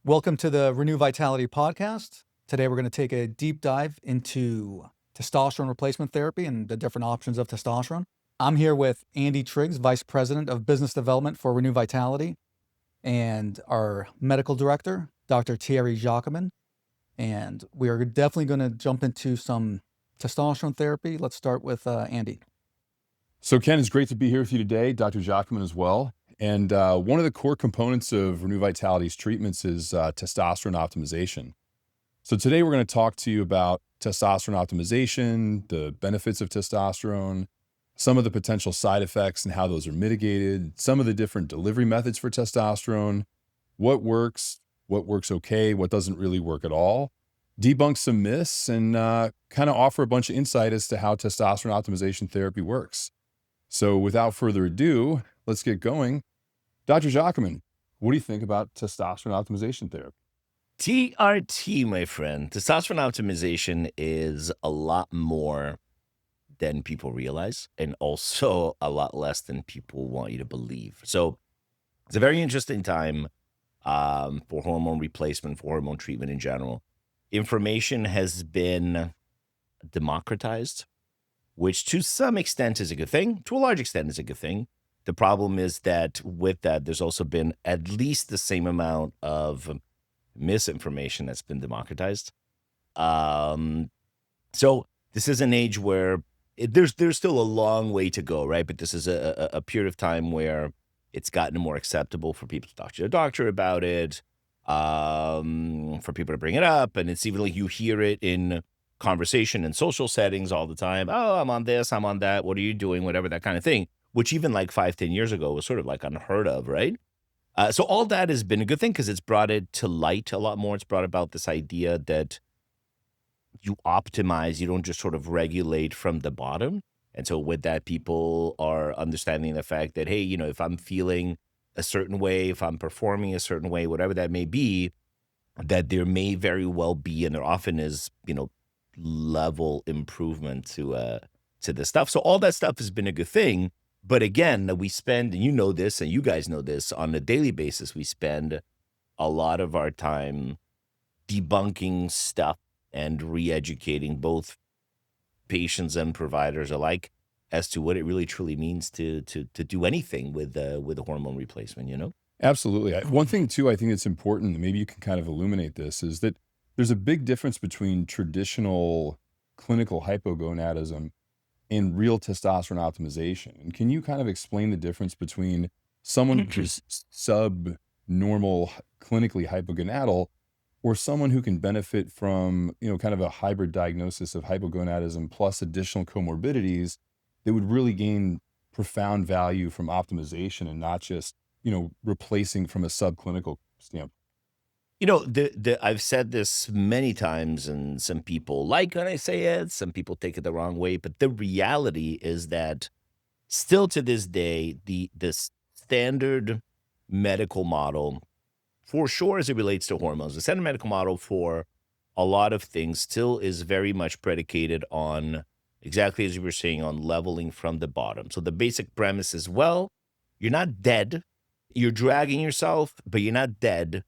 Welcome to the Renew Vitality podcast. Today we're going to take a deep dive into testosterone replacement therapy and the different options of testosterone. I'm here with Andy Triggs, Vice President of Business Development for Renew Vitality, and our Medical Director, Dr. Thierry Jacquemin. And we are definitely going to jump into some testosterone therapy. Let's start with Andy. So Ken, it's great to be here with you today, Dr. Jacquemin as well. And one of the core components of Renew Vitality's treatments is testosterone optimization. So today we're going to talk to you about testosterone optimization, the benefits of testosterone, some of the potential side effects and how those are mitigated, some of the different delivery methods for testosterone, what works okay, what doesn't really work at all, debunk some myths, and kind of offer a bunch of insight as to how testosterone optimization therapy works. So without further ado, let's get going. Dr. Jacquemin, what do you think about testosterone optimization therapy? TRT, my friend. Testosterone optimization is a lot more than people realize, and also a lot less than people want you to believe. So it's a very interesting time for hormone replacement, for hormone treatment in general. Information has been democratized, which to some extent is a good thing. To a large extent is a good thing. The problem is that with that, there's also been at least the same amount of misinformation that's been democratized. So this is an age where there's still a long way to go, right? But this is a period of time where it's gotten more acceptable for people to talk to their doctor about it, for people to bring it up. And it's even like you hear it in conversation and social settings all the time. Oh, I'm on this, I'm on that. What are you doing? Whatever, that kind of thing, which even like 5-10 years ago was sort of like unheard of, right? So all that has been a good thing because it's brought it to light a lot more. It's brought about this idea that you optimize, you don't just sort of regulate from the bottom. And so with that, people are understanding the fact that, hey, if I'm feeling a certain way, if I'm performing a certain way, whatever that may be, that there may very well be, and there often is, level improvement to this stuff. So all that stuff has been a good thing. But again, we spend, and you know this, and you guys know this, on a daily basis, we spend a lot of our time debunking stuff and re-educating both patients and providers alike as to what it really truly means to do anything with a hormone replacement, Absolutely. One thing too, I think it's important, and maybe you can kind of illuminate this, is that there's a big difference between traditional clinical hypogonadism and real testosterone optimization. And can you kind of explain the difference between someone who's subnormal, clinically hypogonadal, or someone who can benefit from, kind of a hybrid diagnosis of hypogonadism plus additional comorbidities that would really gain profound value from optimization and not just, replacing from a subclinical standpoint? I've said this many times, and some people like when I say it, some people take it the wrong way, but the reality is that still to this day, the standard medical model, for sure as it relates to hormones, the standard medical model for a lot of things still is very much predicated on, exactly as you were saying, on leveling from the bottom. So the basic premise is, well, you're not dead. You're dragging yourself, but you're not dead.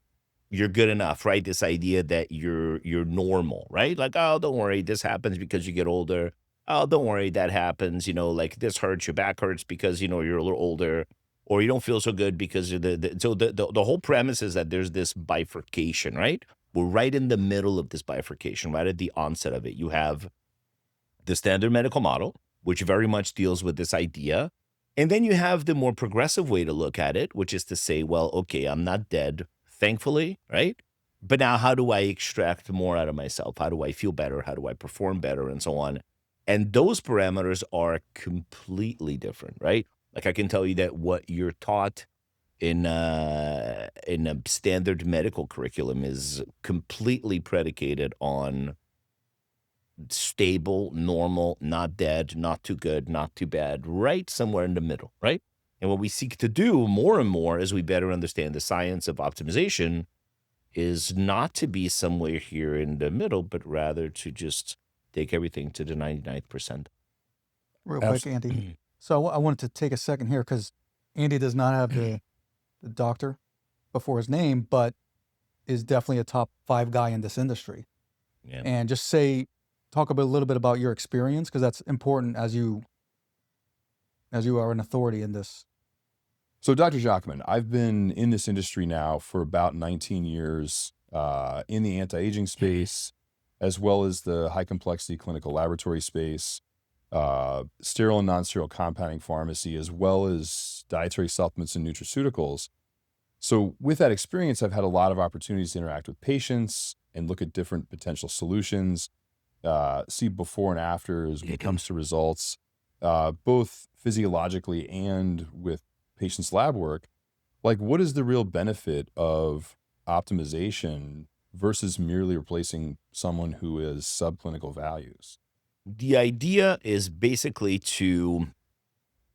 You're good enough, right? This idea that you're normal, right? Like, oh, don't worry, this happens because you get older. Oh, don't worry, that happens. Like this hurts, your back hurts because you're a little older, or you don't feel so good because you're the whole premise is that there's this bifurcation, right? We're right in the middle of this bifurcation, right at the onset of it. You have the standard medical model, which very much deals with this idea. And then you have the more progressive way to look at it, which is to say, well, okay, I'm not dead, thankfully, right? But now how do I extract more out of myself? How do I feel better? How do I perform better? And so on. And those parameters are completely different, right? Like I can tell you that what you're taught in a standard medical curriculum is completely predicated on stable, normal, not dead, not too good, not too bad, right somewhere in the middle, right? And what we seek to do more and more as we better understand the science of optimization is not to be somewhere here in the middle, but rather to just take everything to the 99th percent. Real quick, Andy. So I wanted to take a second here because Andy does not have the doctor before his name, but is definitely a top 5 guy in this industry. Yeah. And just talk a little bit about your experience, because that's important as you are an authority in this. So, Dr. Jacquemin, I've been in this industry now for about 19 years in the anti-aging space, as well as the high complexity clinical laboratory space, sterile and non-sterile compounding pharmacy, as well as dietary supplements and nutraceuticals. So with that experience, I've had a lot of opportunities to interact with patients and look at different potential solutions, see before and afters when it comes to results, both physiologically and with patients' lab work. Like, what is the real benefit of optimization versus merely replacing someone who is subclinical values? The idea is basically to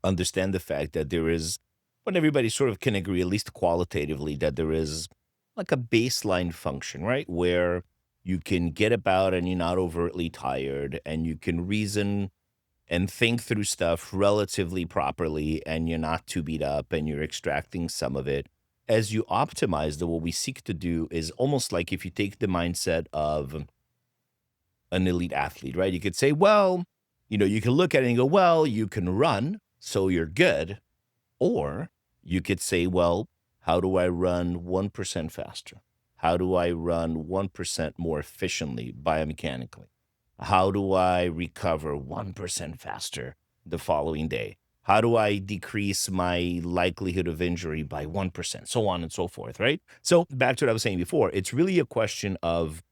understand the fact that there is, when everybody sort of can agree, at least qualitatively, that there is like a baseline function, right? Where you can get about and you're not overtly tired and you can reason and think through stuff relatively properly and you're not too beat up and you're extracting some of it. As you optimize, what we seek to do is almost like if you take the mindset of an elite athlete, right? You could say, well, you can look at it and go, well, you can run, so you're good. Or you could say, well, how do I run 1% faster? How do I run 1% more efficiently biomechanically? How do I recover 1% faster the following day? How do I decrease my likelihood of injury by 1%? So on and so forth, right? So back to what I was saying before, it's really a question of,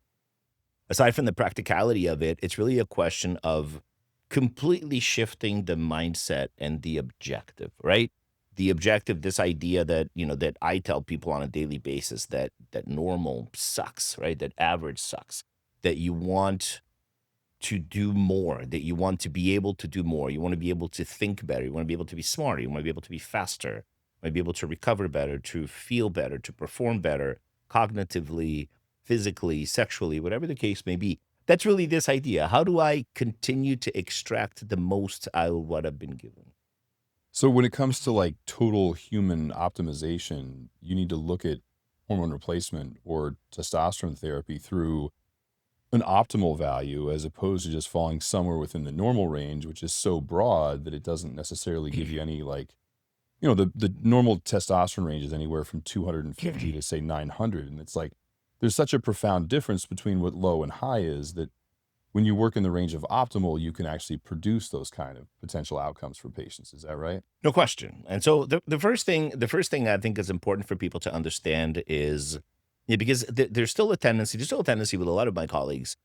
aside from the practicality of it, it's really a question of completely shifting the mindset and the objective, right? The objective, this idea that, that I tell people on a daily basis that normal sucks, right? That average sucks, that you want to do more, that you want to be able to do more. You want to be able to think better. You want to be able to be smarter. You want to be able to be faster. You want to be able to recover better, to feel better, to perform better cognitively, physically, sexually, whatever the case may be. That's really this idea. How do I continue to extract the most out of what I've been given? So when it comes to like total human optimization, you need to look at hormone replacement or testosterone therapy through an optimal value as opposed to just falling somewhere within the normal range, which is so broad that it doesn't necessarily give you any like, the normal testosterone range is anywhere from 250 to say 900. And it's like, there's such a profound difference between what low and high is that when you work in the range of optimal, you can actually produce those kind of potential outcomes for patients. Is that right? No question. And so the first thing I think is important for people to understand is, because there's still a tendency with a lot of my colleagues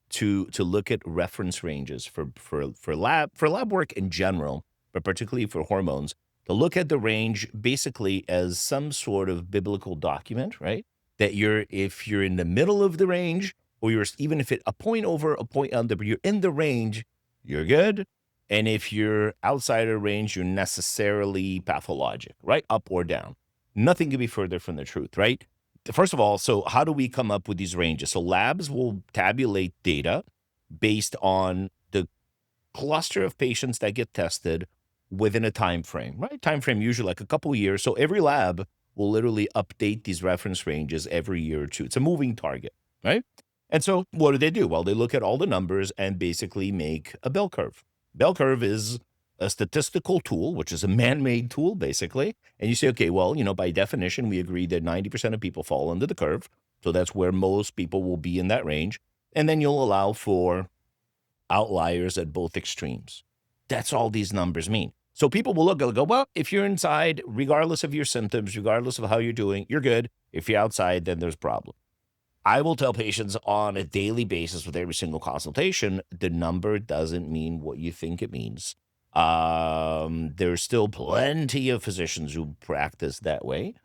to look at reference ranges for lab work in general, but particularly for hormones, to look at the range basically as some sort of biblical document, right? That if you're in the middle of the range, or even if it a point over, a point under, but you're in the range, you're good. And if you're outside of range, you're necessarily pathologic, right? Up or down. Nothing could be further from the truth, right? First of all, so how do we come up with these ranges? So labs will tabulate data based on the cluster of patients that get tested within a time frame, right? Time frame usually like a couple of years. So every lab will literally update these reference ranges every year or two. It's a moving target, right? And so what do? Well, they look at all the numbers and basically make a bell curve. Bell curve is a statistical tool, which is a man-made tool, basically. And you say, okay, well, by definition, we agree that 90% of people fall under the curve. So that's where most people will be in that range. And then you'll allow for outliers at both extremes. That's all these numbers mean. So people will look, they'll go, well, if you're inside, regardless of your symptoms, regardless of how you're doing, you're good. If you're outside, then there's a problem. I will tell patients on a daily basis with every single consultation, the number doesn't mean what you think it means. There's still plenty of physicians who practice that way.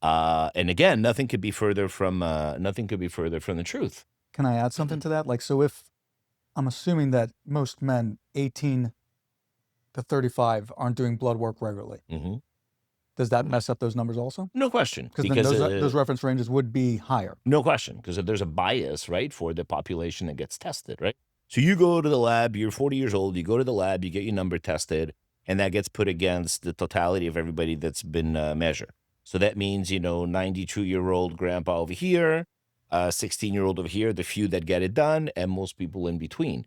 And again, nothing could be further from the truth. Can I add something to that? Like, so if I'm assuming that most men 18 to 35 aren't doing blood work regularly, does that mess up those numbers also? No question. Because then those reference ranges would be higher. No question. Because if there's a bias, right, for the population that gets tested, right? So you go to the lab, you're 40 years old, you go to the lab, you get your number tested, and that gets put against the totality of everybody that's been measured. So that means, 92-year-old grandpa over here a 16-year-old over here, the few that get it done, and most people in between.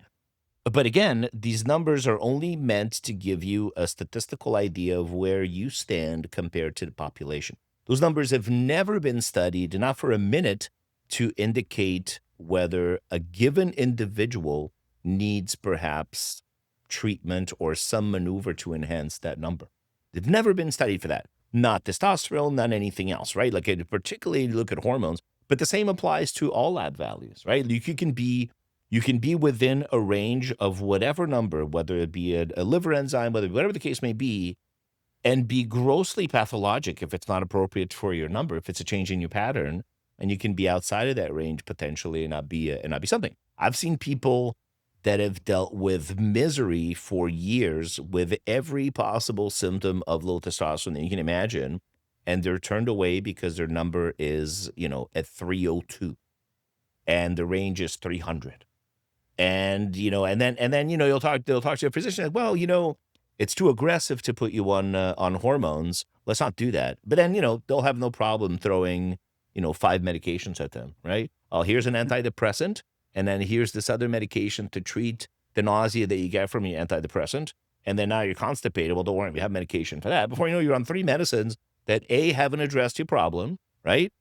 But again, these numbers are only meant to give you a statistical idea of where you stand compared to the population. Those numbers have never been studied, not for a minute, to indicate whether a given individual needs perhaps treatment or some maneuver to enhance that number. They've never been studied for that. Not testosterone, not anything else, right? Like particularly look at hormones, but the same applies to all lab values, right? You can be within a range of whatever number, whether it be a liver enzyme, whatever the case may be, and be grossly pathologic if it's not appropriate for your number, if it's a change in your pattern, and you can be outside of that range potentially and not be something. I've seen people that have dealt with misery for years with every possible symptom of low testosterone that you can imagine, and they're turned away because their number is, at 302 and the range is 300. And, and then, they'll talk to a physician, like, well, it's too aggressive to put you on hormones. Let's not do that. But then, they'll have no problem throwing, 5 medications at them, right? Oh, here's an antidepressant. And then here's this other medication to treat the nausea that you get from your antidepressant. And then now you're constipated. Well, don't worry, we have medication for that. Before you know, you're on 3 medicines that A, haven't addressed your problem, right?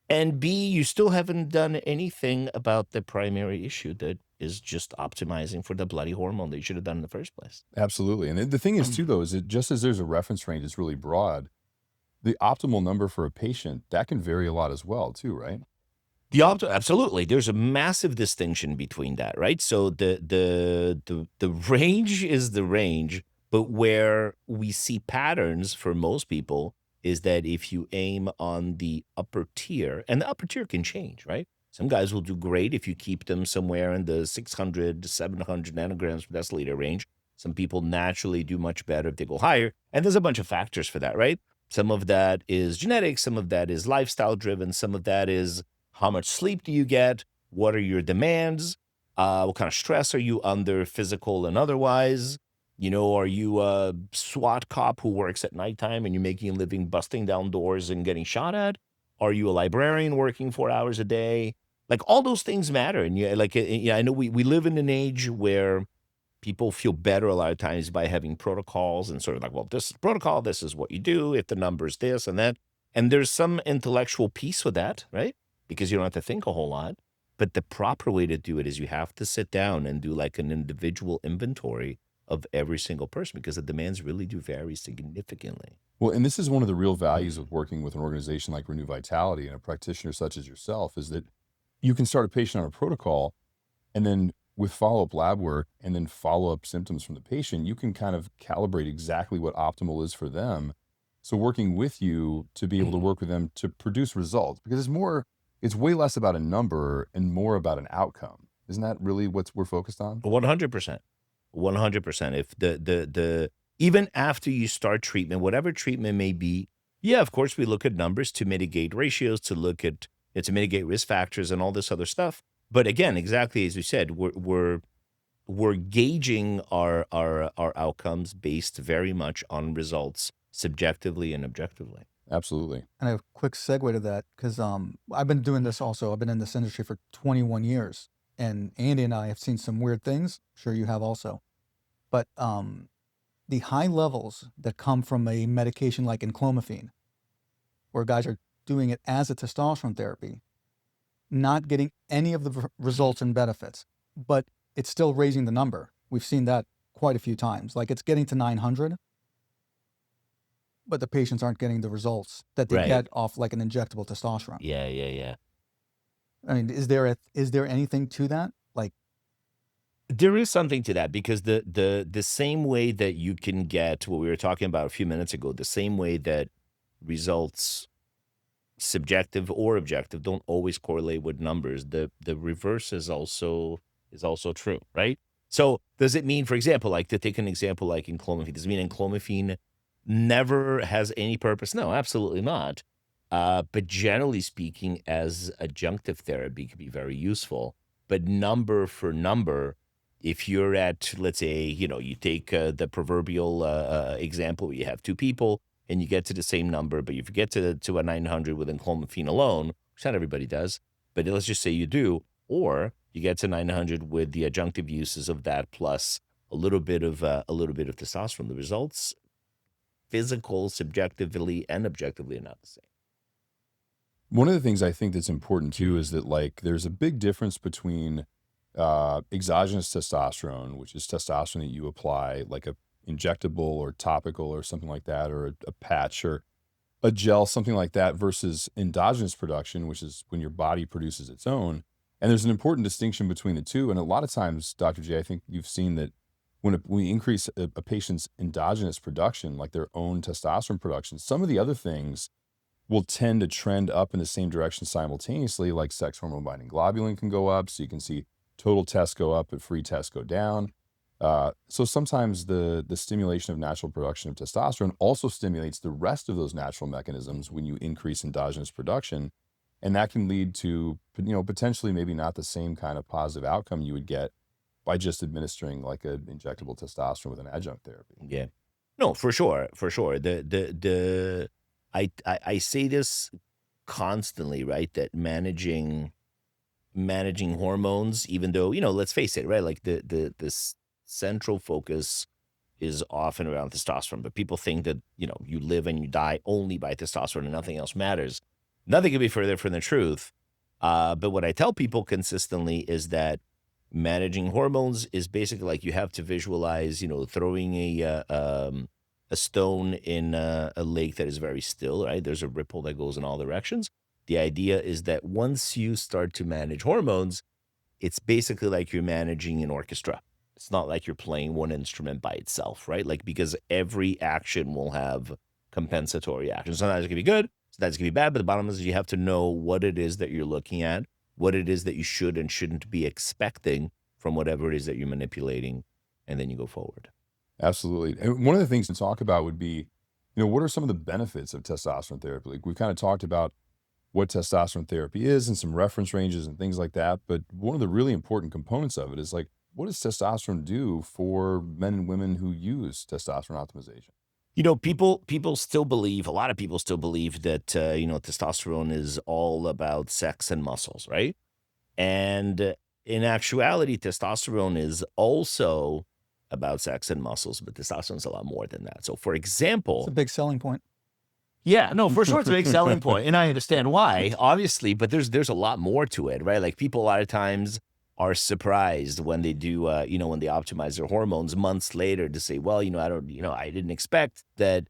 And B, you still haven't done anything about the primary issue that is just optimizing for the bloody hormone that you should have done in the first place. Absolutely. And the thing is too, though, is that just as there's a reference range that's really broad, the optimal number for a patient, that can vary a lot as well too, right? Absolutely. There's a massive distinction between that, right? So the range is the range, but where we see patterns for most people is that if you aim on the upper tier, and the upper tier can change, right? Some guys will do great if you keep them somewhere in the 600 to 700 nanograms per deciliter range. Some people naturally do much better if they go higher. And there's a bunch of factors for that, right? Some of that is genetic, some of that is lifestyle driven, some of that is how much sleep do you get? What are your demands? What kind of stress are you under, physical and otherwise? Are you a SWAT cop who works at nighttime and you're making a living busting down doors and getting shot at? Are you a librarian working 4 hours a day? Like all those things matter. And I know we live in an age where people feel better a lot of times by having protocols and sort of like, well, this is protocol, this is what you do, if the number is this and that. And there's some intellectual piece with that, right? Because you don't have to think a whole lot. But the proper way to do it is you have to sit down and do like an individual inventory of every single person because the demands really do vary significantly. Well, and this is one of the real values of working with an organization like Renew Vitality and a practitioner such as yourself is that you can start a patient on a protocol and then with follow-up lab work and then follow-up symptoms from the patient, you can kind of calibrate exactly what optimal is for them. So working with you to be able to work with them to produce results, because it's way less about a number and more about an outcome. Isn't that really what we're focused on? 100%. 100%. If even after you start treatment, whatever treatment may be, yeah, of course, we look at numbers to mitigate ratios, to mitigate risk factors and all this other stuff. But again, exactly as you said, we're gauging our outcomes based very much on results subjectively and objectively. Absolutely. And a quick segue to that, because I've been doing this also. I've been in this industry for 21 years, and Andy and I have seen some weird things. I'm sure you have also. But the high levels that come from a medication like enclomiphene, where guys are doing it as a testosterone therapy, not getting any of the results and benefits, but it's still raising the number. We've seen that quite a few times. Like it's getting to 900, but the patients aren't getting the results that they Right. get off like an injectable testosterone. Yeah. I mean, is there anything to that? Like, There is something to that because the same way that you can get what we were talking about a few minutes ago, the same way that results subjective or objective don't always correlate with numbers, the reverse is also true, right? So does it mean, for example, like to take an example like enclomiphene, does it mean enclomiphene never has any purpose? No, absolutely not. But generally speaking, as adjunctive therapy can be very useful. But number for number, if you're at, let's say, you take the proverbial example where you have 2 people and you get to the same number, but if you get to a 900 with enclomiphene alone, which not everybody does, but let's just say you do, or you get to 900 with the adjunctive uses of that plus a little bit of testosterone. The results, physical, subjectively and objectively, are not the same. One of the things I think that's important too is that like there's a big difference between exogenous testosterone, which is testosterone that you apply like a injectable or topical or something like that, or a patch or a gel, something like that, versus endogenous production, which is when your body produces its own. And there's an important distinction between the two. And a lot of times, Dr. J, I think you've seen that when we increase a patient's endogenous production, like their own testosterone production, some of the other things will tend to trend up in the same direction simultaneously, like sex hormone binding globulin can go up. So you can see total tests go up, but free tests go down. So sometimes the stimulation of natural production of testosterone also stimulates the rest of those natural mechanisms when you increase endogenous production. And that can lead to, potentially maybe not the same kind of positive outcome you would get by just administering like an injectable testosterone with an adjunct therapy. Yeah. No, for sure, for sure. I say this constantly, right? That managing hormones, even though, let's face it, right? Like the central focus is often around testosterone, but people think that, you live and you die only by testosterone and nothing else matters. Nothing could be further from the truth. But what I tell people consistently is that managing hormones is basically like you have to visualize, throwing a stone in a lake that is very still, right? There's a ripple that goes in all directions. The idea is that once you start to manage hormones, it's basically like you're managing an orchestra. It's not like you're playing one instrument by itself, right? Like, because every action will have compensatory actions. Sometimes it can be good, sometimes it can be bad, but the bottom is you have to know what it is that you're looking at, what it is that you should and shouldn't be expecting from whatever it is that you're manipulating, and then you go forward. Absolutely. And one of the things to talk about would be, what are some of the benefits of testosterone therapy? Like we've kind of talked about what testosterone therapy is and some reference ranges and things like that. But one of the really important components of it is like, what does testosterone do for men and women who use testosterone optimization? People still believe, a lot of people still believe that, testosterone is all about sex and muscles, right? And in actuality, testosterone is also about sex and muscles, but testosterone is a lot more than that. So, for example, It's a big selling point. yeah, no, for sure, it's a big selling point, and I understand why, obviously, but there's a lot more to it, right? Like people a lot of times are surprised when they do, when they optimize their hormones months later to say, well, I didn't expect that,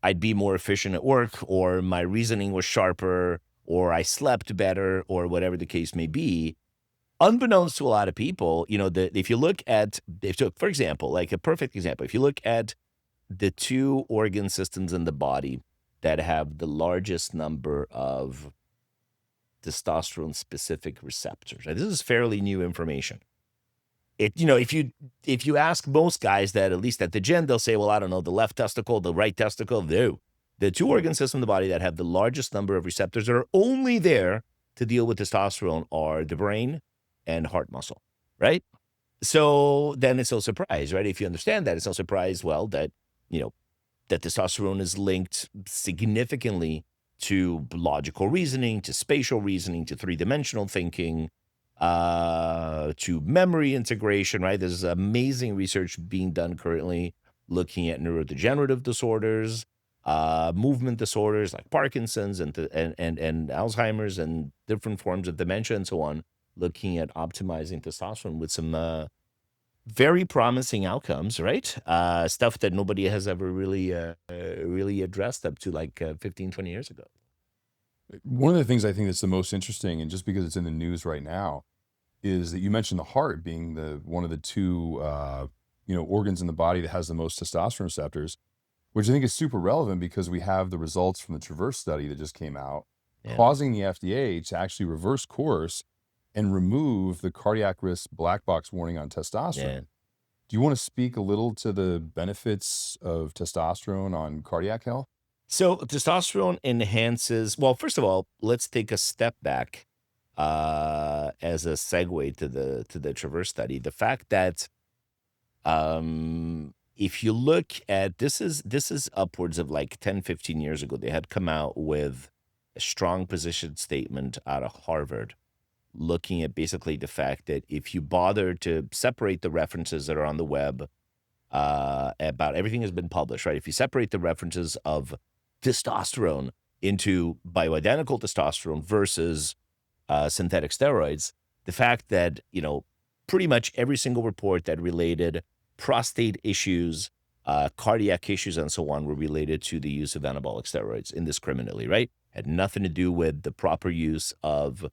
I'd be more efficient at work, or my reasoning was sharper, or I slept better, or whatever the case may be. Unbeknownst to a lot of people, if you look at, for example, like a perfect example, if you look at the two organ systems in the body that have the largest number of testosterone specific receptors. Right? This is fairly new information. If you ask most guys that, at least at the gym, they'll say, well, I don't know, the left testicle, the right testicle. No. The two organ systems in the body that have the largest number of receptors that are only there to deal with testosterone are the brain and heart muscle, right? So then it's no surprise, right? If you understand that, it's no surprise, well, that, that testosterone is linked significantly to logical reasoning, to spatial reasoning, to three-dimensional thinking, to memory integration, right? There's amazing research being done currently looking at neurodegenerative disorders, movement disorders like Parkinson's and Alzheimer's and different forms of dementia and so on, looking at optimizing testosterone with some very promising outcomes, right? Stuff that nobody has ever really addressed up to like 15, 20 years ago. One of the things I think that's the most interesting, and just because it's in the news right now, is that you mentioned the heart being one of the two organs in the body that has the most testosterone receptors, which I think is super relevant because we have the results from the Traverse study that just came out, causing the FDA to actually reverse course and remove the cardiac risk black box warning on testosterone. Yeah. Do you want to speak a little to the benefits of testosterone on cardiac health? So testosterone enhances, well, first of all, let's take a step back as a segue to the Traverse study. The fact that if you look at, this is upwards of like 10, 15 years ago, they had come out with a strong position statement out of Harvard, looking at basically the fact that if you bother to separate the references that are on the web about everything has been published, right? If you separate the references of testosterone into bioidentical testosterone versus synthetic steroids, the fact that, pretty much every single report that related prostate issues, cardiac issues, and so on were related to the use of anabolic steroids indiscriminately, right? Had nothing to do with the proper use of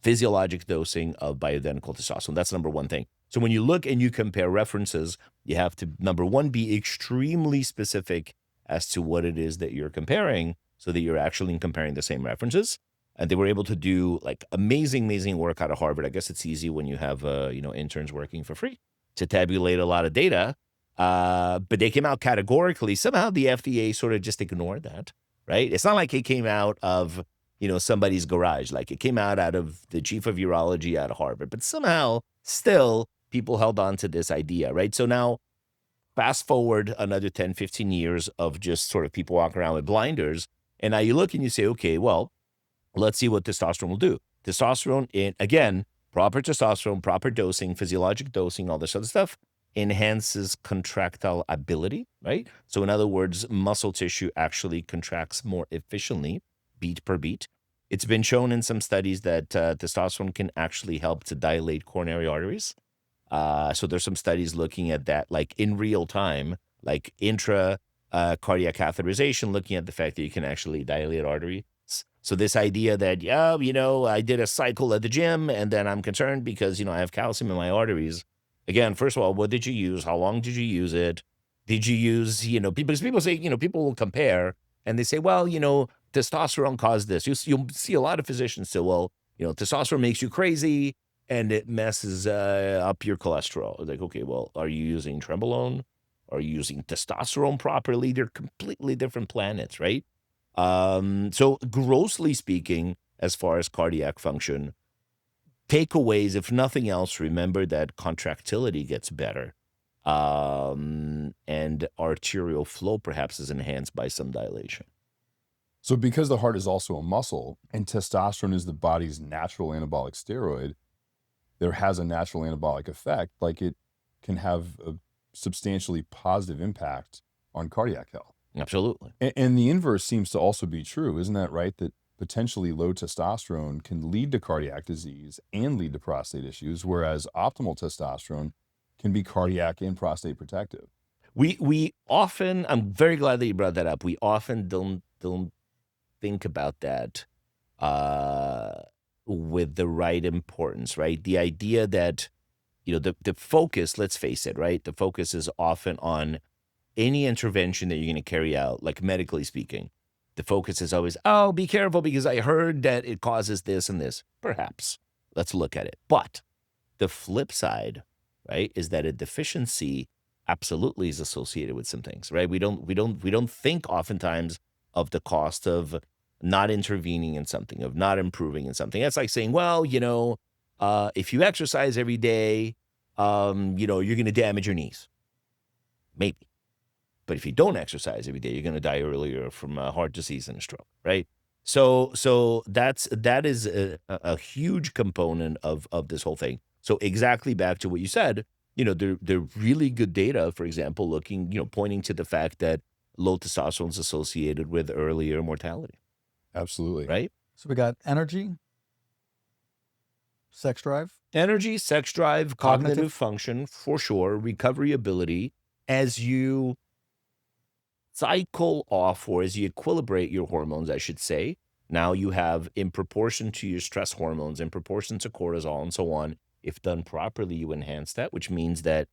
physiologic dosing of bioidentical testosterone. That's number one thing. So when you look and you compare references, you have to, number one, be extremely specific as to what it is that you're comparing so that you're actually comparing the same references. And they were able to do like amazing work out of Harvard. I guess it's easy when you have, interns working for free to tabulate a lot of data. But they came out categorically. Somehow the FDA sort of just ignored that, right? It's not like it came out of, somebody's garage. Like it came out of the chief of urology out of Harvard. But somehow still people held on to this idea, right? So now fast forward another 10, 15 years of just sort of people walking around with blinders. And now you look and you say, okay, well, let's see what testosterone will do. Testosterone, again, proper testosterone, proper dosing, physiologic dosing, all this other stuff, enhances contractile ability, right? So in other words, muscle tissue actually contracts more efficiently, beat per beat. It's been shown in some studies that testosterone can actually help to dilate coronary arteries. So there's some studies looking at that, like in real time, like intra cardiac catheterization, looking at the fact that you can actually dilate arteries. So this idea that, I did a cycle at the gym and then I'm concerned because, I have calcium in my arteries. Again, first of all, what did you use? How long did you use it? Did you use, because people say, people will compare and they say, well, testosterone caused this. You'll see a lot of physicians say, well, testosterone makes you crazy and it messes up your cholesterol. It's like, okay, well, are you using trenbolone? Are you using testosterone properly? They're completely different planets, right? So grossly speaking, as far as cardiac function, takeaways, if nothing else, remember that contractility gets better. And arterial flow perhaps is enhanced by some dilation. So because the heart is also a muscle and testosterone is the body's natural anabolic steroid, there has a natural anabolic effect, like it can have a substantially positive impact on cardiac health. Absolutely. And the inverse seems to also be true. Isn't that right? That potentially low testosterone can lead to cardiac disease and lead to prostate issues, whereas optimal testosterone can be cardiac and prostate protective. We often, I'm very glad that you brought that up. We often don't think about that with the right importance, right? The idea that, the focus, let's face it, right? The focus is often on any intervention that you're going to carry out, like medically speaking. The focus is always, oh, be careful because I heard that it causes this and this. Perhaps. Let's look at it. But the flip side, right, is that a deficiency absolutely is associated with some things, right? We don't think oftentimes of the cost of not intervening in something, of not improving in something. That's like saying, well, if you exercise every day, you're going to damage your knees. Maybe. But if you don't exercise every day, you're going to die earlier from heart disease and a stroke, right? So that is a huge component of this whole thing. So exactly back to what you said, they're really good data, for example, looking, pointing to the fact that low testosterone is associated with earlier mortality. Absolutely. Right? So we got energy, sex drive, energy, sex drive, cognitive function, for sure, recovery ability. As you cycle off, or as you equilibrate your hormones, I should say, now you have, in proportion to your stress hormones, in proportion to cortisol and so on, if done properly, you enhance that, which means that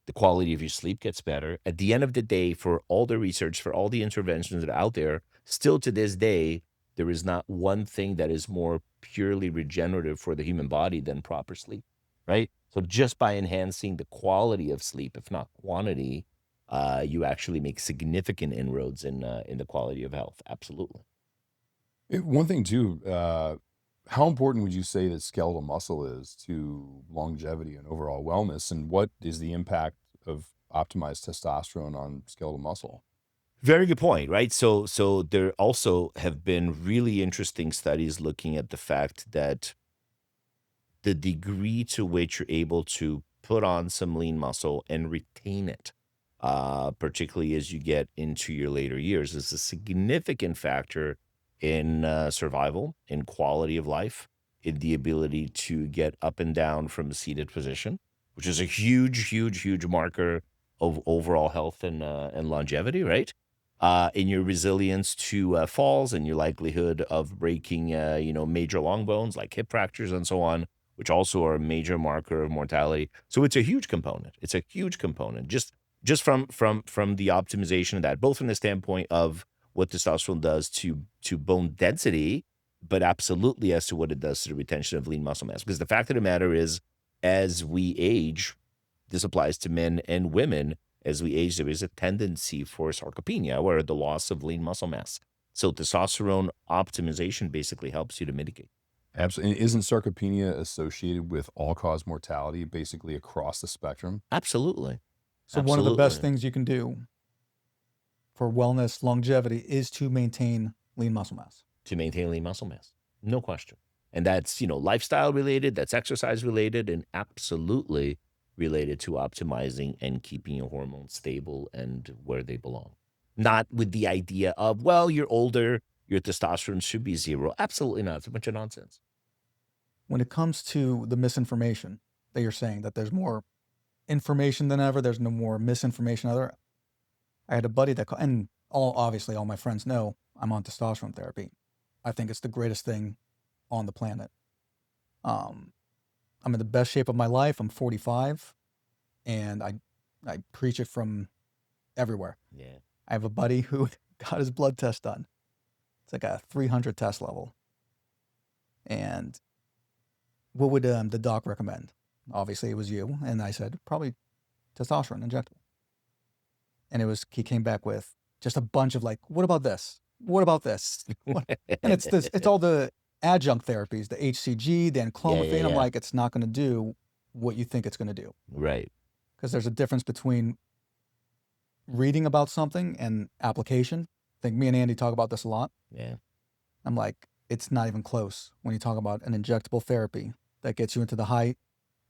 the quality of your sleep gets better. At the end of the day, for all the research, for all the interventions that are out there, still to this day, there is not one thing that is more purely regenerative for the human body than proper sleep, right? So just by enhancing the quality of sleep, if not quantity, you actually make significant inroads in the quality of health. Absolutely. One thing too, how important would you say that skeletal muscle is to longevity and overall wellness? And what is the impact of optimized testosterone on skeletal muscle? Very good point, right? So there also have been really interesting studies looking at the fact that the degree to which you're able to put on some lean muscle and retain it, particularly as you get into your later years, is a significant factor in survival, in quality of life, in the ability to get up and down from a seated position, which is a huge marker of overall health and longevity, right? In your resilience to falls and your likelihood of breaking, major long bones like hip fractures and so on, which also are a major marker of mortality. So it's a huge component. It's a huge component just from the optimization of that, both from the standpoint of what testosterone does to bone density, but absolutely as to what it does to the retention of lean muscle mass. Because the fact of the matter is, as we age, this applies to men and women. As we age, there is a tendency for sarcopenia, or the loss of lean muscle mass. So testosterone optimization basically helps you to mitigate. Absolutely. And isn't sarcopenia associated with all-cause mortality basically across the spectrum? Absolutely. So one of the best Absolutely. things you can do for wellness, longevity, is to maintain lean muscle mass. To maintain lean muscle mass, no question. And that's, lifestyle related, that's exercise related, and absolutely related to optimizing and keeping your hormones stable and where they belong. Not with the idea of, well, you're older, your testosterone should be zero. Absolutely not. It's a bunch of nonsense. When it comes to the misinformation that you're saying, that there's more information than ever, there's no more misinformation than ever. I had a buddy that, and obviously all my friends know I'm on testosterone therapy. I think it's the greatest thing on the planet. I'm in the best shape of my life. I'm 45, and I preach it from everywhere. Yeah. I have a buddy who got his blood test done. It's like a 300 test level. And what would the doc recommend? Obviously, it was you. And I said, probably testosterone injectable. And he came back with just a bunch of like, what about this? What about this? And it's all the adjunct therapies, the HCG, the enclomiphene. I'm yeah. like, it's not going to do what you think it's going to do. Right. Because there's a difference between reading about something and application. I think me and Andy talk about this a lot. Yeah. I'm like, it's not even close when you talk about an injectable therapy that gets you into the high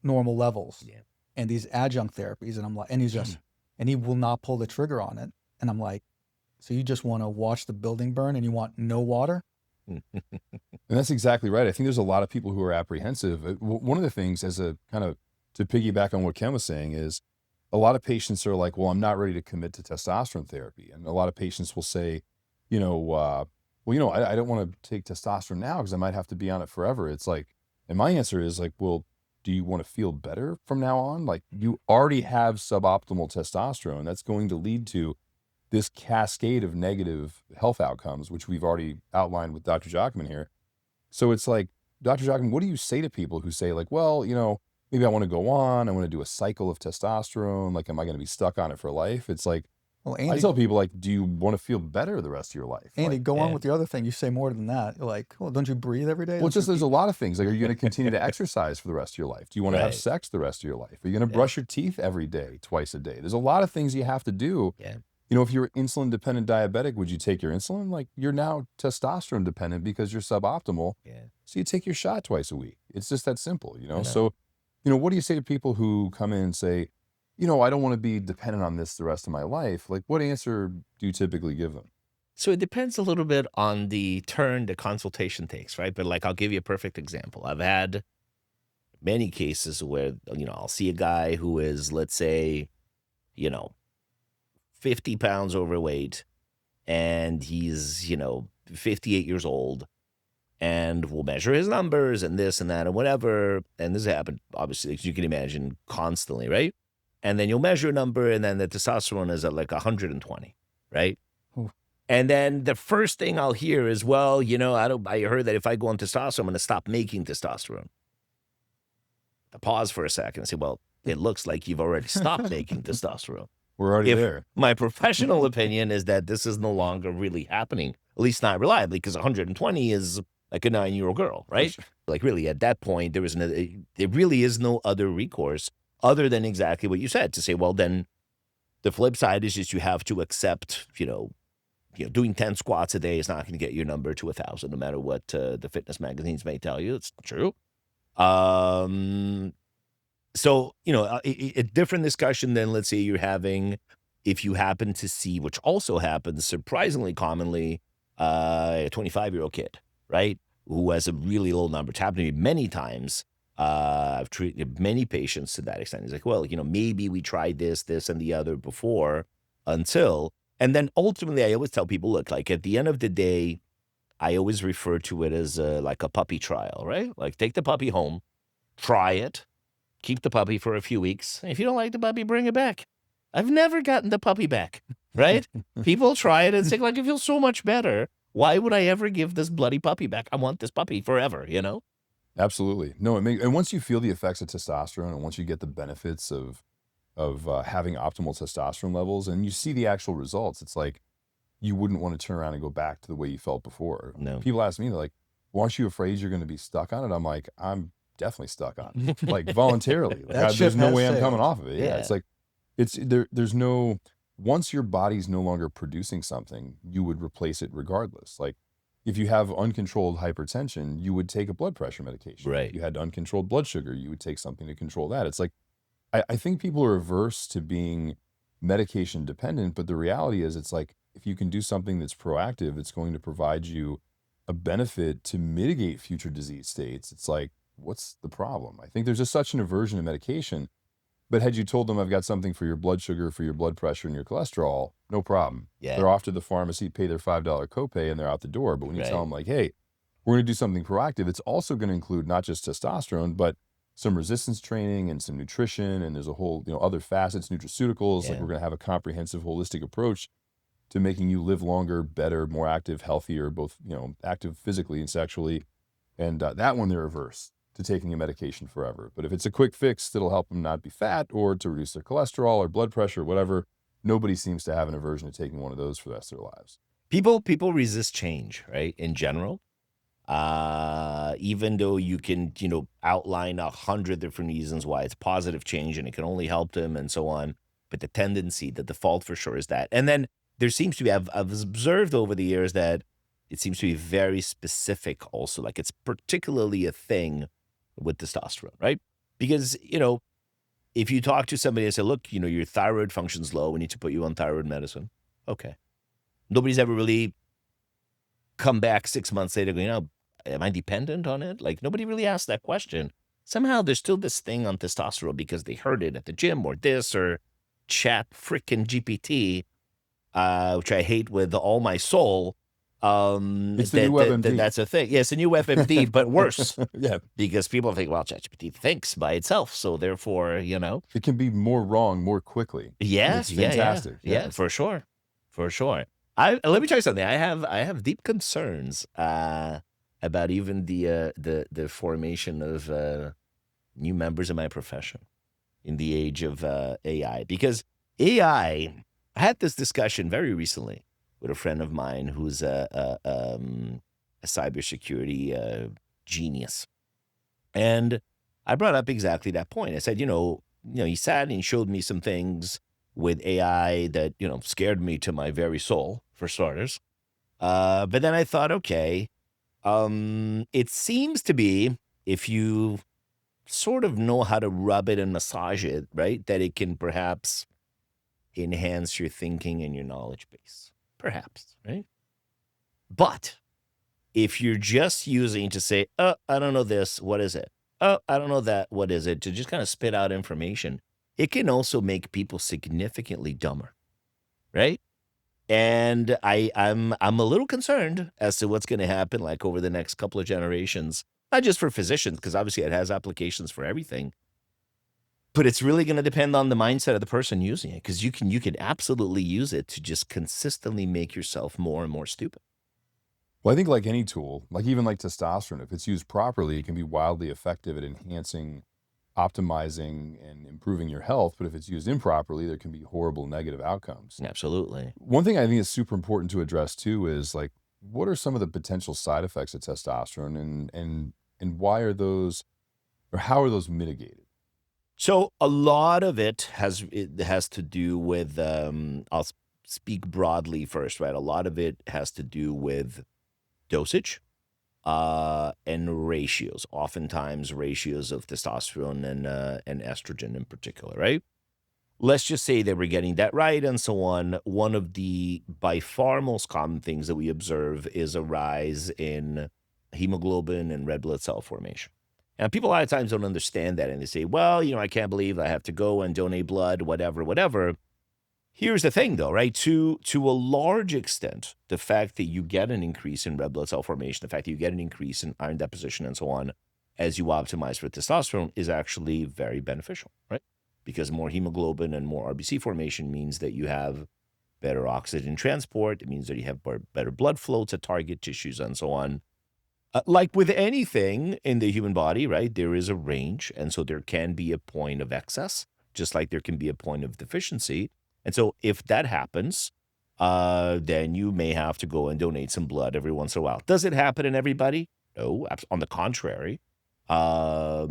normal levels. Yeah. And these adjunct therapies. And I'm like, and he's just, and he will not pull the trigger on it. And I'm like, so you just want to watch the building burn and you want no water? And that's exactly right. I think there's a lot of people who are apprehensive. One of the things, as a kind of to piggyback on what Ken was saying, is a lot of patients are like, well, I'm not ready to commit to testosterone therapy. And a lot of patients will say, I don't want to take testosterone now because I might have to be on it forever. It's like, and my answer is like, well, do you want to feel better from now on? Like, you already have suboptimal testosterone. That's going to lead to this cascade of negative health outcomes, which we've already outlined with Dr. Jacquemin here. So it's like, Dr. Jacquemin, what do you say to people who say like, well, maybe I want to go on, I want to do a cycle of testosterone. Like, am I going to be stuck on it for life? It's like, Well, Andy, I tell people, like, do you want to feel better the rest of your life? Andy, Like, go on yeah. with the other thing. You say more than that. You're like, well, don't you breathe every day? well, it's Don't just, you there's a lot of things. Like, are you going to continue to exercise for the rest of your life? Do you want to have Right. sex the rest of your life? Are you going to brush your teeth every day, twice a day? There's a lot of things you have to do. Yeah. If you're insulin dependent diabetic, would you take your insulin? Like, you're now testosterone dependent because you're suboptimal. Yeah. So you take your shot twice a week. It's just that simple, know. So, what do you say to people who come in and say, I don't want to be dependent on this the rest of my life? Like, what answer do you typically give them? So it depends a little bit on the turn the consultation takes, right? But like, I'll give you a perfect example. I've had many cases where, I'll see a guy who is, let's say, 50 pounds overweight, and he's, 58 years old, and we'll measure his numbers and this and that and whatever. And this happened, obviously, as you can imagine, constantly, right? And then you'll measure a number, and then the testosterone is at like 120, right? Ooh. And then the first thing I'll hear is, well, I heard that if I go on testosterone, I'm going to stop making testosterone. I pause for a second and say, well, it looks like you've already stopped making testosterone. We're already there. My professional opinion is that this is no longer really happening, at least not reliably, because 120 is like a 9-year-old girl, right? Like, really, at that point, there really is no other recourse other than exactly what you said, to say, well, then the flip side is just you have to accept, doing 10 squats a day is not going to get your number to 1,000, no matter what the fitness magazines may tell you. It's true. So, a different discussion than, let's say, you're having if you happen to see, which also happens surprisingly commonly, a 25-year-old kid, right, who has a really low number. It's happened to me many times. I've treated many patients to that extent. He's like, well, maybe we tried this, and the other before until, and then ultimately I always tell people, look, like at the end of the day, I always refer to it as like a puppy trial, right? Like take the puppy home, try it, keep the puppy for a few weeks. If you don't like the puppy, bring it back. I've never gotten the puppy back, right? People try it and say, like, it feels so much better. Why would I ever give this bloody puppy back? I want this puppy forever, Absolutely. No, and once you feel the effects of testosterone, and once you get the benefits of having optimal testosterone levels, and you see the actual results, it's like you wouldn't want to turn around and go back to the way you felt before. No. People ask me, they're like, well, aren't you afraid you're going to be stuck on it? I'm like, I'm definitely stuck on it, like voluntarily. Like, there's no way I'm coming off of it. Yeah. It's like, there's no, once your body's no longer producing something, you would replace it regardless. Like if you have uncontrolled hypertension, you would take a blood pressure medication. Right. If you had uncontrolled blood sugar, you would take something to control that. It's like, I think people are averse to being medication dependent, but the reality is it's like, if you can do something that's proactive, it's going to provide you a benefit to mitigate future disease states. It's like, what's the problem? I think there's just such an aversion to medication. But had you told them I've got something for your blood sugar, for your blood pressure, and your cholesterol, no problem. Yeah. They're off to the pharmacy, pay their $5 copay, and they're out the door. But when you tell Right. them like, hey, we're going to do something proactive, it's also going to include not just testosterone, but some resistance training and some nutrition. And there's a whole, other facets, nutraceuticals. Like Yeah. we're going to have a comprehensive, holistic approach to making you live longer, better, more active, healthier, both, active physically and sexually. And that one, they're averse to taking a medication forever. But if it's a quick fix that'll help them not be fat or to reduce their cholesterol or blood pressure, whatever, nobody seems to have an aversion to taking one of those for the rest of their lives. People resist change, right? In general, even though you can, outline 100 different reasons why it's positive change and it can only help them and so on. But the tendency, the default for sure is that. And then there seems to be, I've observed over the years that it seems to be very specific also. Like it's particularly a thing with testosterone, right? Because, if you talk to somebody and say, look, your thyroid function's low, we need to put you on thyroid medicine. Okay. Nobody's ever really come back 6 months later going, am I dependent on it? Like nobody really asked that question. Somehow there's still this thing on testosterone because they heard it at the gym or this or chat freaking GPT, which I hate with all my soul. It's the new WebMD. That's a thing. Yes, a new WebMD, but worse. Yeah. Because people think, well, ChatGPT thinks by itself, so therefore, It can be more wrong more quickly. Yes, It's fantastic. yeah, for sure. Let me tell you something. I have deep concerns about even the formation of new members of my profession in the age of AI, because AI. I had this discussion very recently with a friend of mine who's a cybersecurity genius, and I brought up exactly that point. I said, he sat and he showed me some things with AI that scared me to my very soul, for starters. But then I thought, okay, it seems to be if you sort of know how to rub it and massage it, right, that it can perhaps enhance your thinking and your knowledge base. Perhaps, right? But if you're just using to say, I don't know this, what is it? I don't know that, what is it? To just kind of spit out information, it can also make people significantly dumber, right? And I'm a little concerned as to what's going to happen like over the next couple of generations, not just for physicians, because obviously it has applications for everything. But it's really going to depend on the mindset of the person using it, because you can absolutely use it to just consistently make yourself more and more stupid. Well, I think like any tool, like even like testosterone, if it's used properly, it can be wildly effective at enhancing, optimizing, and improving your health. But if it's used improperly, there can be horrible negative outcomes. Absolutely. One thing I think is super important to address too is like, what are some of the potential side effects of testosterone, and why are those, or how are those mitigated? So a lot of it has to do with speak broadly first, right? A lot of it has to do with dosage and ratios, oftentimes ratios of testosterone and estrogen in particular, right? Let's just say that we're getting that right and so on. One of the by far most common things that we observe is a rise in hemoglobin and red blood cell formation. And people a lot of times don't understand that. And they say, well, I can't believe I have to go and donate blood, whatever, whatever. Here's the thing, though, right? To a large extent, the fact that you get an increase in red blood cell formation, the fact that you get an increase in iron deposition and so on, as you optimize for testosterone is actually very beneficial, right? Because more hemoglobin and more RBC formation means that you have better oxygen transport. It means that you have better blood flow to target tissues and so on. Like with anything in the human body, right, there is a range. And so there can be a point of excess, just like there can be a point of deficiency. And so if that happens, then you may have to go and donate some blood every once in a while. Does it happen in everybody? No, on the contrary. I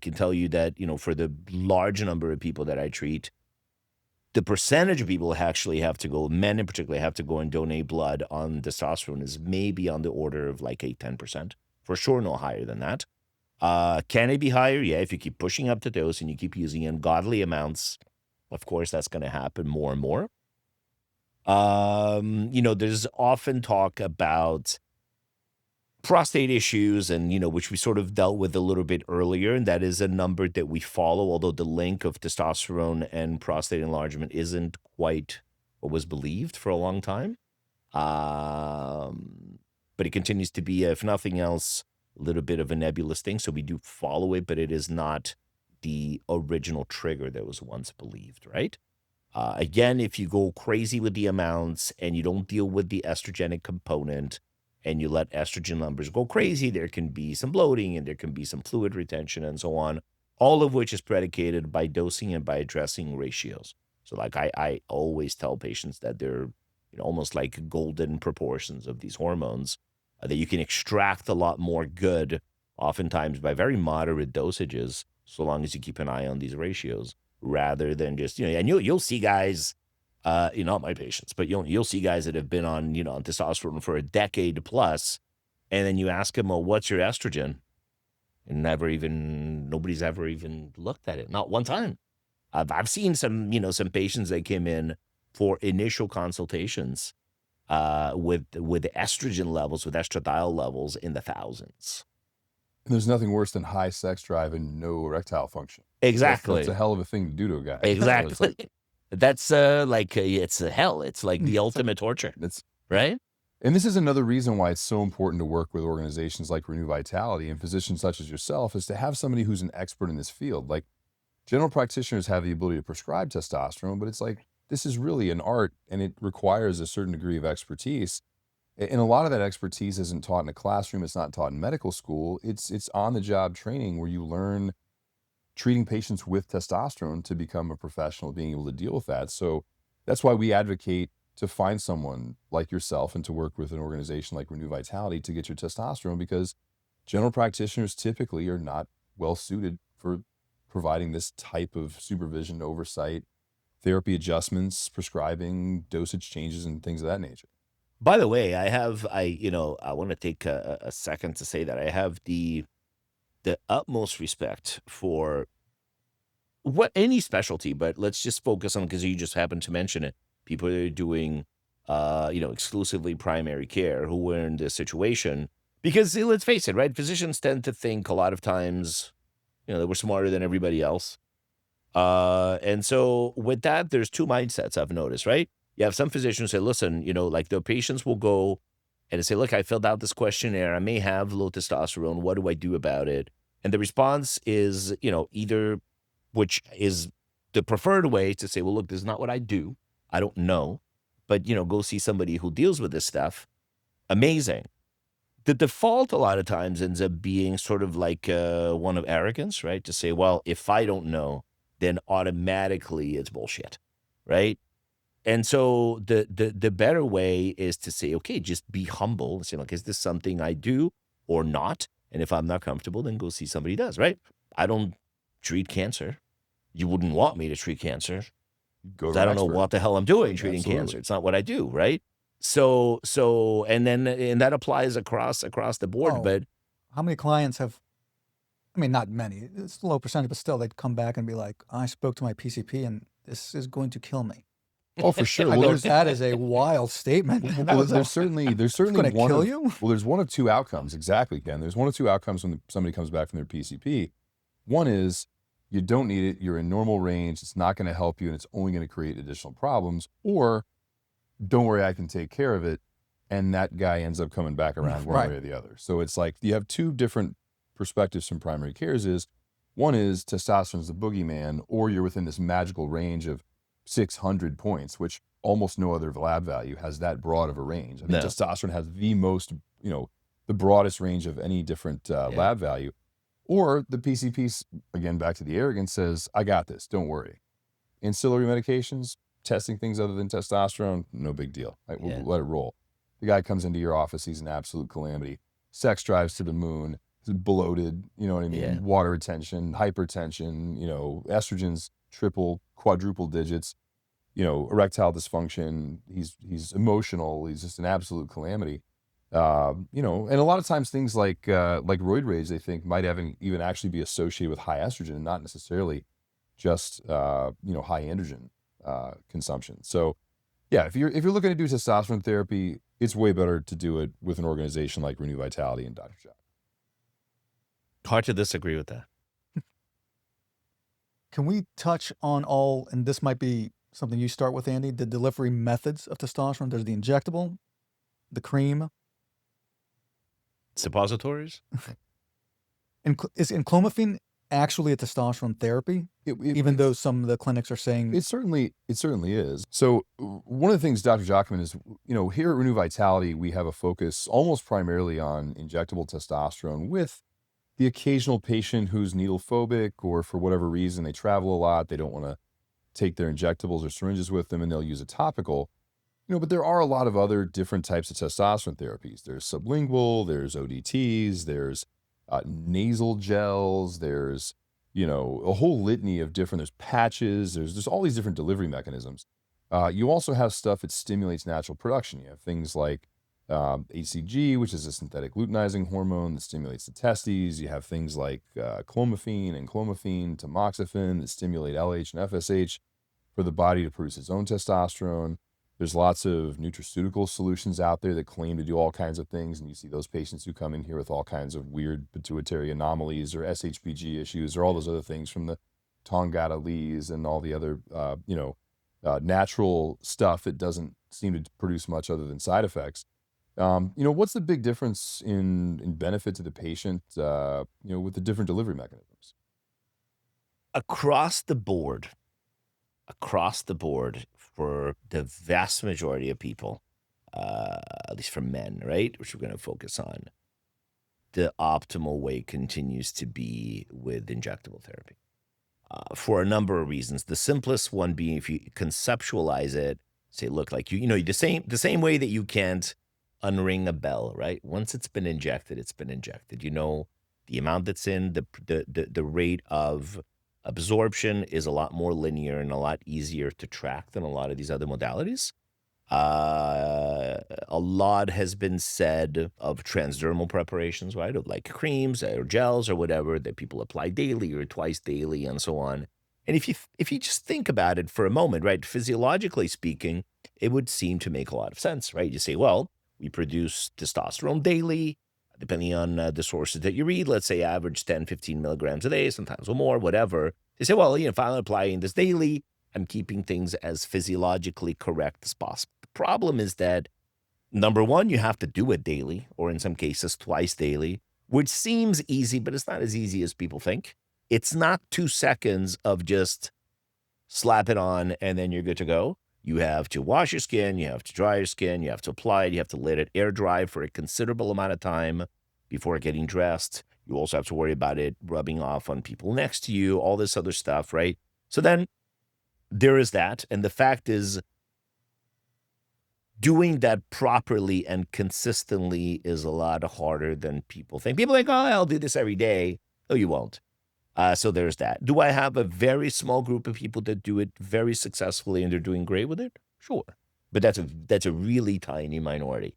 can tell you that, for the large number of people that I treat, the percentage of people who actually have to go, men in particular, have to go and donate blood on testosterone is maybe on the order of like 8-10%. For sure, no higher than that. Can it be higher? Yeah, if you keep pushing up the dose and you keep using ungodly amounts, of course, that's going to happen more and more. There's often talk about prostate issues and, which we sort of dealt with a little bit earlier. And that is a number that we follow, although the link of testosterone and prostate enlargement isn't quite what was believed for a long time. But it continues to be, if nothing else, a little bit of a nebulous thing. So we do follow it, but it is not the original trigger that was once believed, right? Again, if you go crazy with the amounts and you don't deal with the estrogenic component and you let estrogen numbers go crazy, there can be some bloating and there can be some fluid retention and so on, all of which is predicated by dosing and by addressing ratios. So like I always tell patients that they're almost like golden proportions of these hormones, that you can extract a lot more good, oftentimes by very moderate dosages, so long as you keep an eye on these ratios, rather than just, and you'll see guys, not my patients, but you'll see guys that have been on, on testosterone for a decade plus, and then you ask them, well, what's your estrogen? And nobody's ever even looked at it, not one time. I've seen some patients that came in for initial consultations with estrogen levels, with estradiol levels in the thousands. And there's nothing worse than high sex drive and no erectile function. Exactly. That's a hell of a thing to do to a guy. Exactly. That's it's a hell. It's like the ultimate torture. Right? And this is another reason why it's so important to work with organizations like Renew Vitality and physicians such as yourself, is to have somebody who's an expert in this field. Like, general practitioners have the ability to prescribe testosterone, but it's like, this is really an art and it requires a certain degree of expertise. And a lot of that expertise isn't taught in a classroom. It's not taught in medical school. It's on-the-job training where you learn treating patients with testosterone to become a professional, being able to deal with that. So that's why we advocate to find someone like yourself and to work with an organization like Renew Vitality to get your testosterone, because general practitioners typically are not well suited for providing this type of supervision, oversight, therapy adjustments, prescribing, dosage changes, and things of that nature. By the way, I want to take a second to say that I have the utmost respect for any specialty, but let's just focus on, because you just happened to mention it, people that are doing, exclusively primary care who were in this situation. Because let's face it, right? Physicians tend to think a lot of times, that we're smarter than everybody else. And so with that, there's two mindsets I've noticed, right? You have some physicians say, listen, like the patients will go and they say, look, I filled out this questionnaire. I may have low testosterone. What do I do about it? And the response is, either, which is the preferred way, to say, well, look, this is not what I do. I don't know. But, go see somebody who deals with this stuff. Amazing. The default a lot of times ends up being sort of like one of arrogance, right? To say, well, if I don't know, then automatically it's bullshit, right? And so the better way is to say, okay, just be humble and say, like, is this something I do or not? And if I'm not comfortable, then go see somebody who does, right? I don't treat cancer. You wouldn't want me to treat cancer. Go 'Cause to I an don't know expert. what the hell I'm doing treating Absolutely. cancer. It's not what I do, right? So, and that applies across the board. Oh, But how many clients have, I mean, not many, it's a low percentage, but still they'd come back and be like, I spoke to my PCP and this is going to kill me. Oh, for sure. I Well, go, there's that is a wild statement. well, That was there's certainly it's going to one kill of you? there's one of two outcomes. Exactly, Ken. There's one of two outcomes when somebody comes back from their PCP. One is you don't need it. You're in normal range. It's not going to help you, and it's only going to create additional problems. Or don't worry, I can take care of it. And that guy ends up coming back around one Right. way or the other. So it's like you have two different perspectives from primary cares. Is one is testosterone is the boogeyman, or you're within this magical range of 600 points, which almost no other lab value has that broad of a range. I think No. testosterone has the most, the broadest range of any different lab value. Or the PCP, again, back to the arrogance, says, I got this, don't worry. Ancillary medications, testing things other than testosterone, no big deal. Right? We'll let it roll. The guy comes into your office, he's an absolute calamity. Sex drives to the moon, he's bloated, you know what I mean? Yeah. Water retention, hypertension, estrogens triple, quadruple digits, erectile dysfunction. He's emotional. He's just an absolute calamity. And a lot of times things like roid rage, they think might even actually be associated with high estrogen and not necessarily just high androgen consumption. So yeah, if you're looking to do testosterone therapy, it's way better to do it with an organization like Renew Vitality and Dr. Jack. Hard to disagree with that. Can we touch on all, and this might be something you start with, Andy, the delivery methods of testosterone? There's the injectable, the cream. Suppositories? And is clomiphene actually a testosterone therapy? Even though some of the clinics are saying it certainly is. So one of the things, Dr. Jacquemin, is, here at Renew Vitality, we have a focus almost primarily on injectable testosterone with the occasional patient who's needle phobic, or for whatever reason, they travel a lot. They don't want to take their injectables or syringes with them, and they'll use a topical. But there are a lot of other different types of testosterone therapies. There's sublingual, there's ODTs, there's nasal gels, there's, a whole litany of different, there's patches, there's all these different delivery mechanisms. You also have stuff that stimulates natural production. You have things like HCG, which is a synthetic luteinizing hormone that stimulates the testes. You have things like clomiphene and clomiphene, tamoxifen that stimulate LH and FSH for the body to produce its own testosterone. There's lots of nutraceutical solutions out there that claim to do all kinds of things, and you see those patients who come in here with all kinds of weird pituitary anomalies or SHBG issues or all those other things from the Tongata Lees and all the other, natural stuff that doesn't seem to produce much other than side effects. What's the big difference in benefit to the patient, with the different delivery mechanisms? Across the board, for the vast majority of people, at least for men, right, which we're going to focus on, the optimal way continues to be with injectable therapy for a number of reasons. The simplest one being, if you conceptualize it, say, look, like the same way that you can't unring a bell, right? Once it's been injected, it's been injected. The amount that's in, the rate of absorption is a lot more linear and a lot easier to track than a lot of these other modalities. A lot has been said of transdermal preparations, right? Of like creams or gels or whatever that people apply daily or twice daily and so on. And if you just think about it for a moment, right, physiologically speaking, it would seem to make a lot of sense, right? You say, well, we produce testosterone daily, depending on the sources that you read. Let's say average 10, 15 milligrams a day, sometimes or more, whatever. They say, well, if I'm applying this daily, I'm keeping things as physiologically correct as possible. The problem is that, number one, you have to do it daily, or in some cases twice daily, which seems easy, but it's not as easy as people think. It's not 2 seconds of just slap it on and then you're good to go. You have to wash your skin, you have to dry your skin, you have to apply it, you have to let it air dry for a considerable amount of time before getting dressed. You also have to worry about it rubbing off on people next to you, all this other stuff, right? So then there is that. And the fact is, doing that properly and consistently is a lot harder than people think. People think, oh, I'll do this every day. No, you won't. So there's that. Do I have a very small group of people that do it very successfully and they're doing great with it? Sure. But that's a really tiny minority.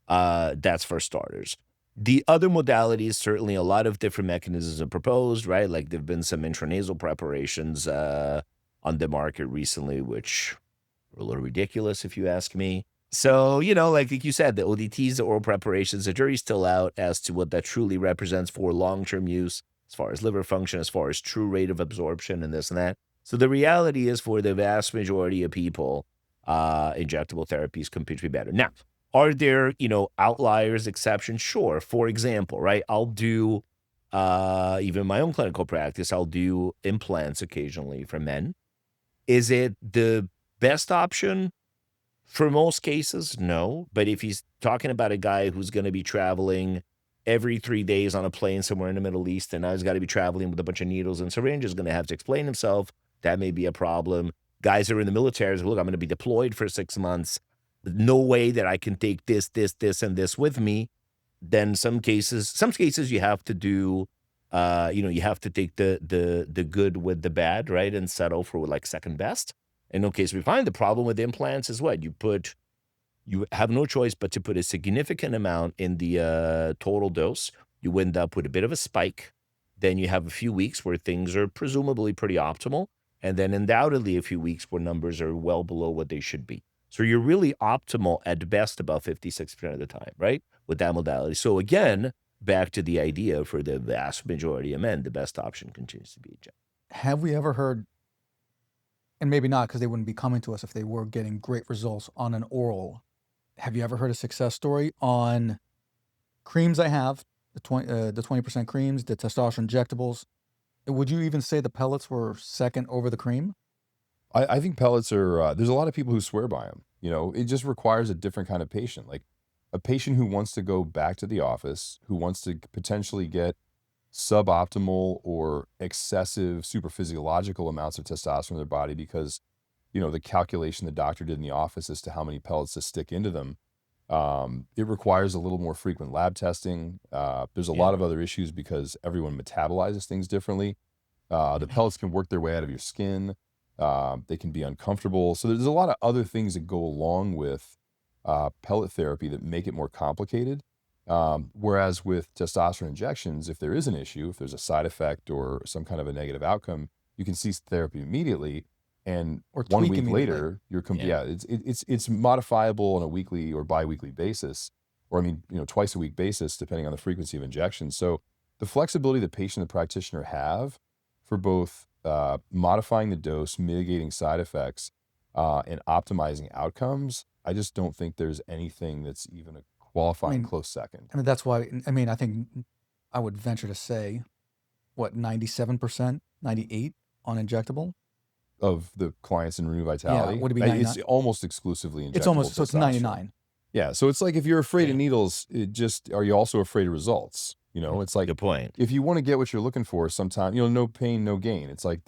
That's for starters. The other modalities, certainly a lot of different mechanisms are proposed, right? Like there've been some intranasal preparations on the market recently, which are a little ridiculous if you ask me. So, like you said, the ODTs, the oral preparations, the jury's still out as to what that truly represents for long-term use, as far as liver function, as far as true rate of absorption and this and that. So the reality is for the vast majority of people, injectable therapies compete to be better. Now, are there, outliers, exceptions? Sure. For example, right, I'll do, even in my own clinical practice, I'll do implants occasionally for men. Is it the best option? For most cases, no. But if he's talking about a guy who's going to be traveling every 3 days on a plane somewhere in the Middle East, and now he's got to be traveling with a bunch of needles and syringes, going to have to explain himself, that may be a problem. Guys who are in the military, look, I'm going to be deployed for 6 months. No way that I can take this, and this with me. Then some cases you have to do, you have to take the good with the bad, right, and settle for like second best. In no case we find the problem with implants is what you have no choice but to put a significant amount in the total dose. You end up with a bit of a spike. Then you have a few weeks where things are presumably pretty optimal, and then undoubtedly a few weeks where numbers are well below what they should be. So you're really optimal at best about 56% of the time, right, with that modality. So again, back to the idea for the vast majority of men, the best option continues to be inject. Have we ever heard, and maybe not because they wouldn't be coming to us if they were getting great results on an oral, have you ever heard a success story on creams? I have the 20% creams, the testosterone injectables. Would you even say the pellets were second over the cream? I think pellets are, there's a lot of people who swear by them. It just requires a different kind of patient. Like a patient who wants to go back to the office, who wants to potentially get suboptimal or excessive superphysiological amounts of testosterone in their body because, the calculation the doctor did in the office as to how many pellets to stick into them. It requires a little more frequent lab testing. There's a Yeah. lot of other issues because everyone metabolizes things differently. The pellets can work their way out of your skin. They can be uncomfortable. So there's a lot of other things that go along with pellet therapy that make it more complicated. Whereas with testosterone injections, if there is an issue, if there's a side effect or some kind of a negative outcome, you can cease therapy immediately. And Or 1 tweak week immediately? later, Yeah. it's modifiable on a weekly or biweekly basis, or I mean, twice a week basis, depending on the frequency of injections. So the flexibility the patient and the practitioner have for both modifying the dose, mitigating side effects, and optimizing outcomes, I just don't think there's anything that's even a qualifying mean- close second. I mean, that's why, I think I would venture to say, what, 97%, 98 on injectable? Of the clients in Renew Vitality, would it be it's 99? almost exclusively injectable It's almost, so it's testosterone. 99. Yeah, so it's like if you're afraid of Yeah. needles, are you also afraid of results? It's like Good point. if you want to get what you're looking for, sometimes no pain, no gain. It's like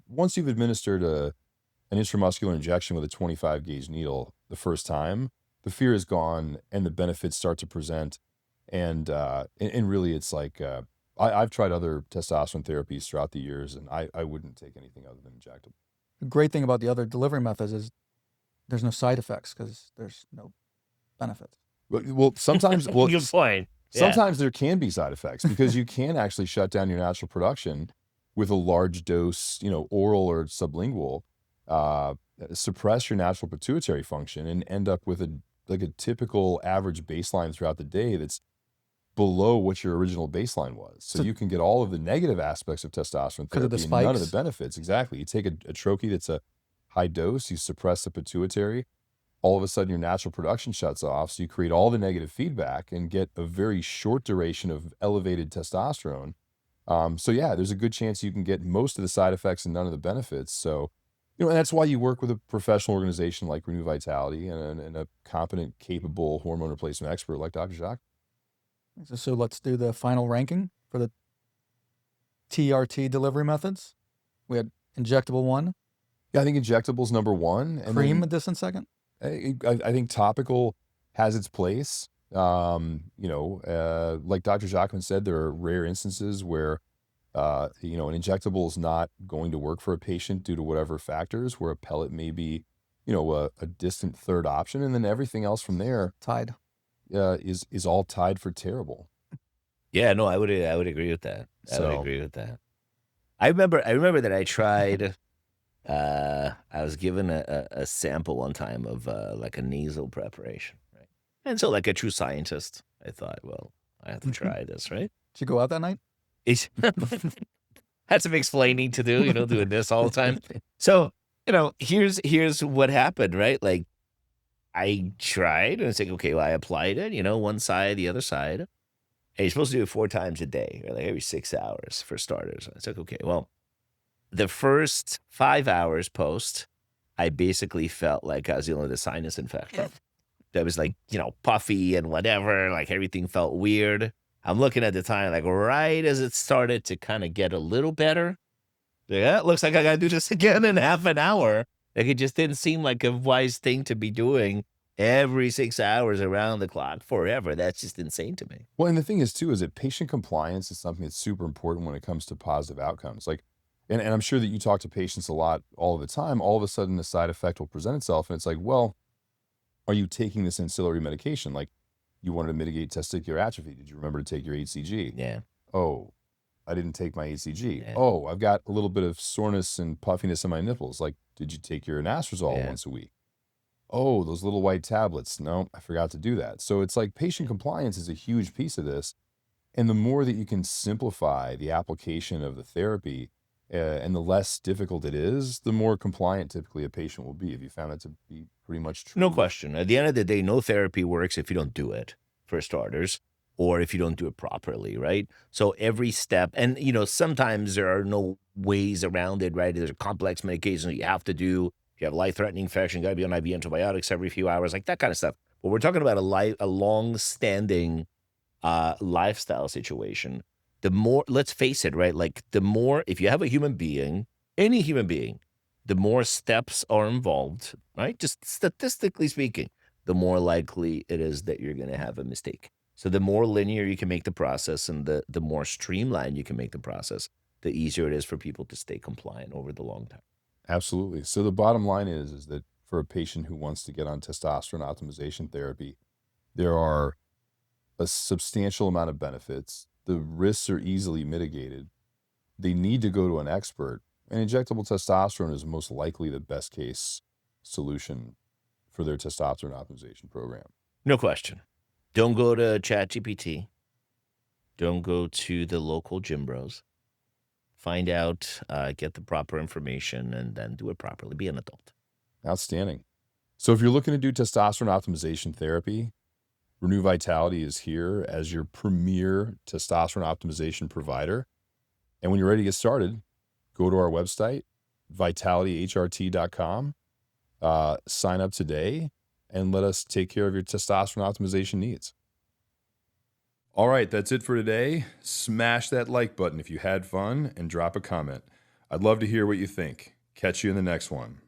once you've administered an intramuscular injection with a 25 gauge needle the first time, the fear is gone and the benefits start to present. And really, it's like I've tried other testosterone therapies throughout the years, and I wouldn't take anything other than injectable. The great thing about the other delivery methods is there's no side effects because there's no benefits. Well, sometimes, Good point. Yeah. sometimes there can be side effects because you can actually shut down your natural production with a large dose, oral or sublingual, suppress your natural pituitary function and end up with a typical average baseline throughout the day that's below what your original baseline was. So you can get all of the negative aspects of testosterone 'Cause of the therapy and none of the spikes? benefits. Exactly. You take a troche that's a high dose, you suppress the pituitary, all of a sudden your natural production shuts off. So you create all the negative feedback and get a very short duration of elevated testosterone. So yeah, there's a good chance you can get most of the side effects and none of the benefits. So, and that's why you work with a professional organization like Renew Vitality and a competent, capable hormone replacement expert like Dr. Jacques. So let's do the final ranking for the TRT delivery methods. We had injectable 1, Yeah, I think injectable's number 1. And cream a then distant second. I think topical has its place. Like Dr. Jacquemin said, there are rare instances where An injectable is not going to work for a patient due to whatever factors, where a pellet may be, a distant third option. And then everything else from there Tied. is all tied for terrible. Yeah, no, I would agree with that. I would So, agree with that. I remember that I tried. I was given a sample one time of like a nasal preparation, right? And so, like a true scientist, I thought, well, I have to try this, right? Did you go out that night? It's had some explaining to do, doing this all the time. So, here's what happened, right? Like I tried and it's like, okay, well, I applied it, one side, the other side. And you're supposed to do it 4 times a day, or like every 6 hours for starters. It's like, okay, well, the first 5 hours post, I basically felt like I was dealing with a sinus infection. That was like, puffy and whatever, like everything felt weird. I'm looking at the time, like right as it started to kind of get a little better. Yeah, it looks like I got to do this again in half an hour. Like it just didn't seem like a wise thing to be doing every 6 hours around the clock forever. That's just insane to me. well, and the thing is too, is that patient compliance is something that's super important when it comes to positive outcomes. Like, and I'm sure that you talk to patients a lot all the time. All of a sudden, the side effect will present itself, and it's like, well, are you taking this ancillary medication? Like, you wanted to mitigate testicular atrophy. Did you remember to take your HCG? Yeah. Oh, I didn't take my HCG. Yeah. Oh, I've got a little bit of soreness and puffiness in my nipples. Like, did you take your anastrozole Yeah. once a week? Oh, those little white tablets. No, I forgot to do that. So it's like patient compliance is a huge piece of this. And the more that you can simplify the application of the therapy and the less difficult it is, the more compliant typically a patient will be. Have you found that to be pretty much true? No question. At the end of the day, no therapy works if you don't do it, for starters, or if you don't do it properly, right? So every step, and sometimes there are no ways around it, right? There's a complex medication that you have to do. If you have life-threatening infection, you got to be on IV antibiotics every few hours, like that kind of stuff. But we're talking about a long-standing lifestyle situation. The more, let's face it, right? Like the more, if you have a human being, any human being, the more steps are involved, right? Just statistically speaking, the more likely it is that you're going to have a mistake. So the more linear you can make the process and the more streamlined you can make the process, the easier it is for people to stay compliant over the long term. Absolutely. So the bottom line is that for a patient who wants to get on testosterone optimization therapy, there are a substantial amount of benefits. The risks are easily mitigated. They need to go to an expert, and injectable testosterone is most likely the best case solution for their testosterone optimization program. No question. Don't go to ChatGPT. Don't go to the local gym bros. Find out, get the proper information, and then do it properly. Be an adult. Outstanding. So if you're looking to do testosterone optimization therapy, Renew Vitality is here as your premier testosterone optimization provider. And when you're ready to get started, go to our website, vitalityhrt.com, sign up today, and let us take care of your testosterone optimization needs. All right, that's it for today. Smash that like button if you had fun and drop a comment. I'd love to hear what you think. Catch you in the next one.